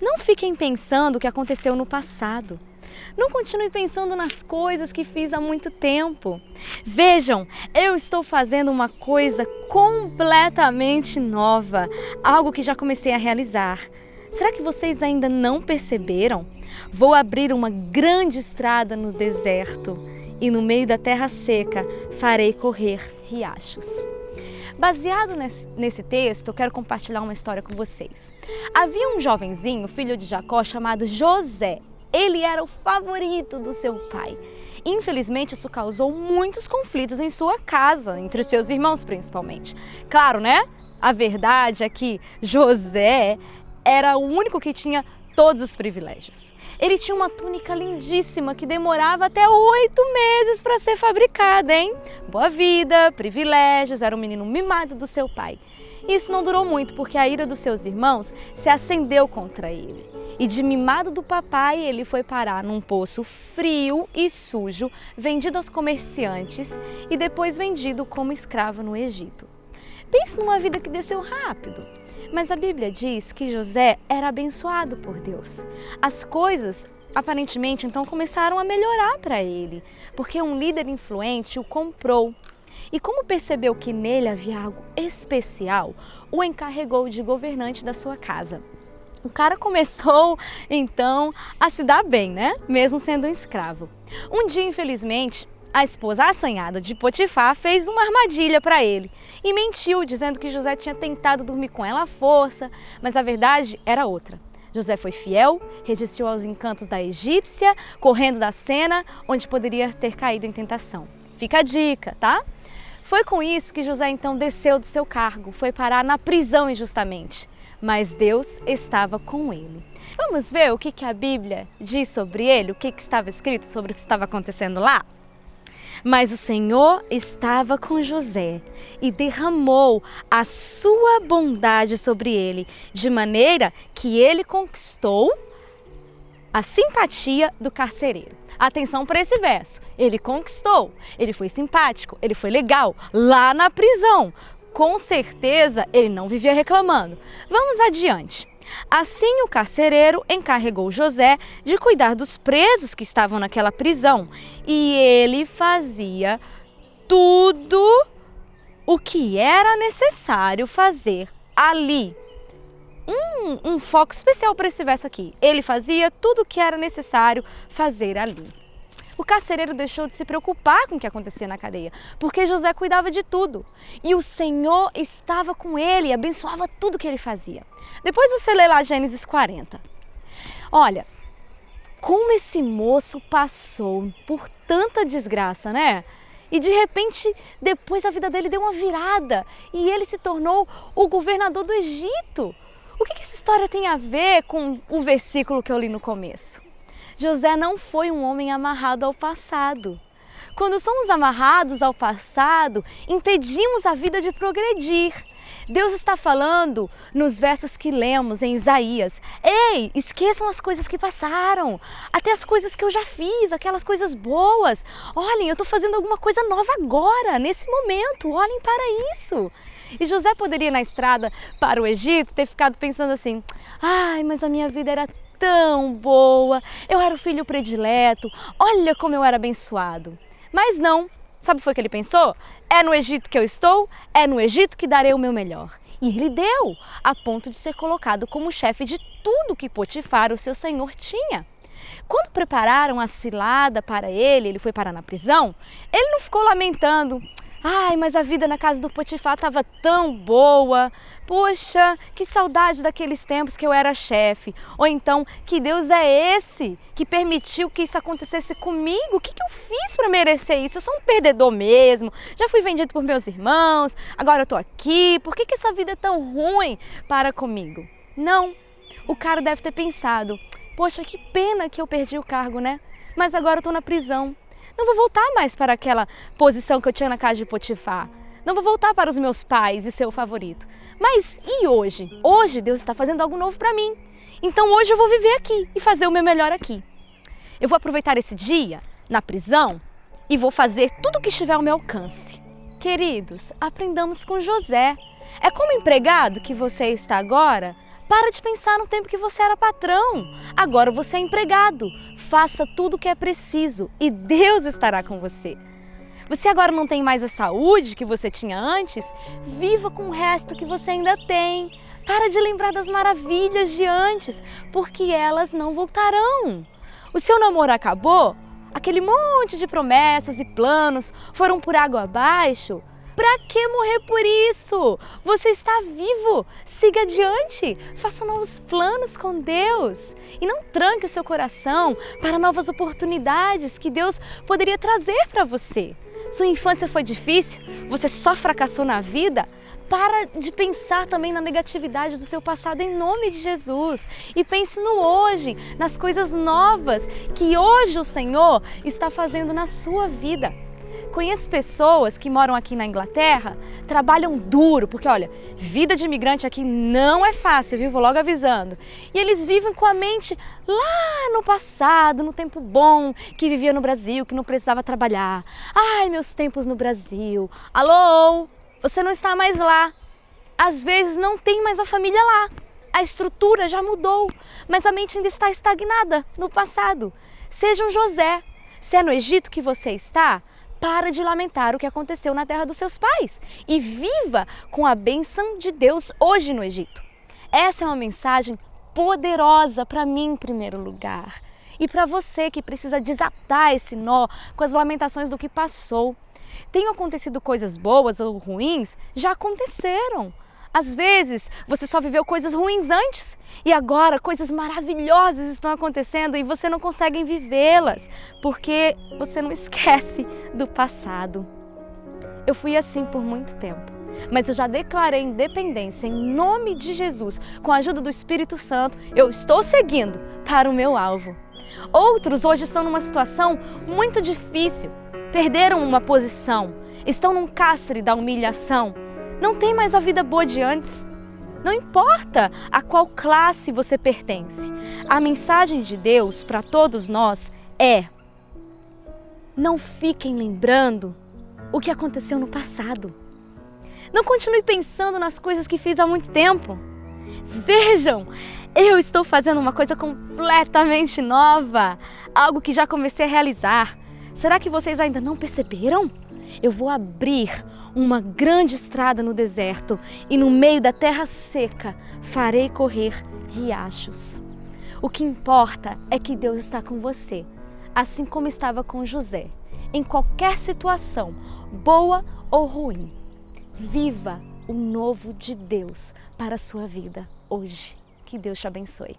Não fiquem pensando o que aconteceu no passado. Não continue pensando nas coisas que fiz há muito tempo. Vejam, eu estou fazendo uma coisa completamente nova, algo que já comecei a realizar. Será que vocês ainda não perceberam? Vou abrir uma grande estrada no deserto e no meio da terra seca farei correr riachos. Baseado nesse texto, eu quero compartilhar uma história com vocês. Havia um jovenzinho, filho de Jacó, chamado José. Ele era o favorito do seu pai. Infelizmente, isso causou muitos conflitos em sua casa, entre os seus irmãos principalmente. Claro, né? A verdade é que José era o único que tinha todos os privilégios. Ele tinha uma túnica lindíssima que demorava até 8 meses para ser fabricada, hein? Boa vida, privilégios, era um menino mimado do seu pai. Isso não durou muito porque a ira dos seus irmãos se acendeu contra ele. E de mimado do papai, ele foi parar num poço frio e sujo, vendido aos comerciantes e depois vendido como escravo no Egito. Pense numa vida que desceu rápido. Mas a Bíblia diz que José era abençoado por Deus. As coisas, aparentemente, então começaram a melhorar para ele, porque um líder influente o comprou. E como percebeu que nele havia algo especial, o encarregou de governante da sua casa. O cara começou, então, a se dar bem, né? Mesmo sendo um escravo. Um dia, infelizmente, a esposa assanhada de Potifar fez uma armadilha para ele e mentiu, dizendo que José tinha tentado dormir com ela à força, mas a verdade era outra. José foi fiel, resistiu aos encantos da egípcia, correndo da cena onde poderia ter caído em tentação. Fica a dica, tá? Foi com isso que José então desceu do seu cargo, foi parar na prisão injustamente. Mas Deus estava com ele. Vamos ver o que a Bíblia diz sobre ele, o que estava escrito sobre o que estava acontecendo lá? Mas o Senhor estava com José e derramou a sua bondade sobre ele, de maneira que ele conquistou a simpatia do carcereiro. Atenção para esse verso. Ele conquistou, ele foi simpático, ele foi legal lá na prisão. Com certeza ele não vivia reclamando. Vamos adiante. Assim o carcereiro encarregou José de cuidar dos presos que estavam naquela prisão e ele fazia tudo o que era necessário fazer ali. Um foco especial para esse verso aqui. Ele fazia tudo o que era necessário fazer ali. O carcereiro deixou de se preocupar com o que acontecia na cadeia, porque José cuidava de tudo. E o Senhor estava com ele e abençoava tudo que ele fazia. Depois você lê lá Gênesis 40. Olha, como esse moço passou por tanta desgraça, né? E de repente, depois a vida dele deu uma virada e ele se tornou o governador do Egito. O que essa história tem a ver com o versículo que eu li no começo? José não foi um homem amarrado ao passado. Quando somos amarrados ao passado, impedimos a vida de progredir. Deus está falando nos versos que lemos em Isaías: ei, esqueçam as coisas que passaram, até as coisas que eu já fiz, aquelas coisas boas. Olhem, eu estou fazendo alguma coisa nova agora, nesse momento, olhem para isso. E José poderia, na estrada para o Egito, ter ficado pensando assim: ai, mas a minha vida era tão boa, eu era o filho predileto, olha como eu era abençoado. Mas não, sabe o que foi que ele pensou? É no Egito que eu estou, é no Egito que darei o meu melhor. E ele deu, a ponto de ser colocado como chefe de tudo que Potifar, o seu senhor, tinha. Quando prepararam a cilada para ele foi parar na prisão, ele não ficou lamentando: ai, mas a vida na casa do Potifar estava tão boa. Poxa, que saudade daqueles tempos que eu era chefe. Ou então, que Deus é esse que permitiu que isso acontecesse comigo? O que eu fiz para merecer isso? Eu sou um perdedor mesmo. Já fui vendido por meus irmãos, agora eu estou aqui. Por que essa vida é tão ruim para comigo? Não, o cara deve ter pensado: poxa, que pena que eu perdi o cargo, né? Mas agora eu estou na prisão. Não vou voltar mais para aquela posição que eu tinha na casa de Potifar. Não vou voltar para os meus pais e ser o favorito. Mas e hoje? Hoje Deus está fazendo algo novo para mim. Então hoje eu vou viver aqui e fazer o meu melhor aqui. Eu vou aproveitar esse dia na prisão e vou fazer tudo o que estiver ao meu alcance. Queridos, aprendamos com José. É como empregado que você está agora, Para de pensar no tempo que você era patrão. Agora você é empregado. Faça tudo o que é preciso e Deus estará com você. Você agora não tem mais a saúde que você tinha antes? Viva com o resto que você ainda tem. Para de lembrar das maravilhas de antes, porque elas não voltarão. O seu namoro acabou? Aquele monte de promessas e planos foram por água abaixo? Pra que morrer por isso? Você está vivo. Siga adiante. Faça novos planos com Deus. E não tranque o seu coração para novas oportunidades que Deus poderia trazer para você. Sua infância foi difícil? Você só fracassou na vida? Para de pensar também na negatividade do seu passado em nome de Jesus. E pense no hoje, nas coisas novas que hoje o Senhor está fazendo na sua vida. Conheço pessoas que moram aqui na Inglaterra, trabalham duro, porque olha, vida de imigrante aqui não é fácil, viu? Vou logo avisando. E eles vivem com a mente lá no passado, no tempo bom, que vivia no Brasil, que não precisava trabalhar. Ai, meus tempos no Brasil. Alô? Você não está mais lá. Às vezes não tem mais a família lá. A estrutura já mudou, mas a mente ainda está estagnada no passado. Seja um José. Se é no Egito que você está, para de lamentar o que aconteceu na terra dos seus pais e viva com a bênção de Deus hoje no Egito. Essa é uma mensagem poderosa para mim em primeiro lugar e para você que precisa desatar esse nó com as lamentações do que passou. Tenham acontecido coisas boas ou ruins? Já aconteceram. Às vezes você só viveu coisas ruins antes e agora coisas maravilhosas estão acontecendo e você não consegue vivê-las porque você não esquece do passado. Eu fui assim por muito tempo, mas eu já declarei independência em nome de Jesus. Com a ajuda do Espírito Santo, eu estou seguindo para o meu alvo. Outros hoje estão numa situação muito difícil, perderam uma posição, estão num cárcere da humilhação. Não tem mais a vida boa de antes. Não importa a qual classe você pertence. A mensagem de Deus para todos nós é: não fiquem lembrando o que aconteceu no passado. Não continue pensando nas coisas que fiz há muito tempo. Vejam, eu estou fazendo uma coisa completamente nova, algo que já comecei a realizar. Será que vocês ainda não perceberam? Eu vou abrir uma grande estrada no deserto e no meio da terra seca farei correr riachos. O que importa é que Deus está com você, assim como estava com José, em qualquer situação, boa ou ruim. Viva o novo de Deus para a sua vida hoje. Que Deus te abençoe.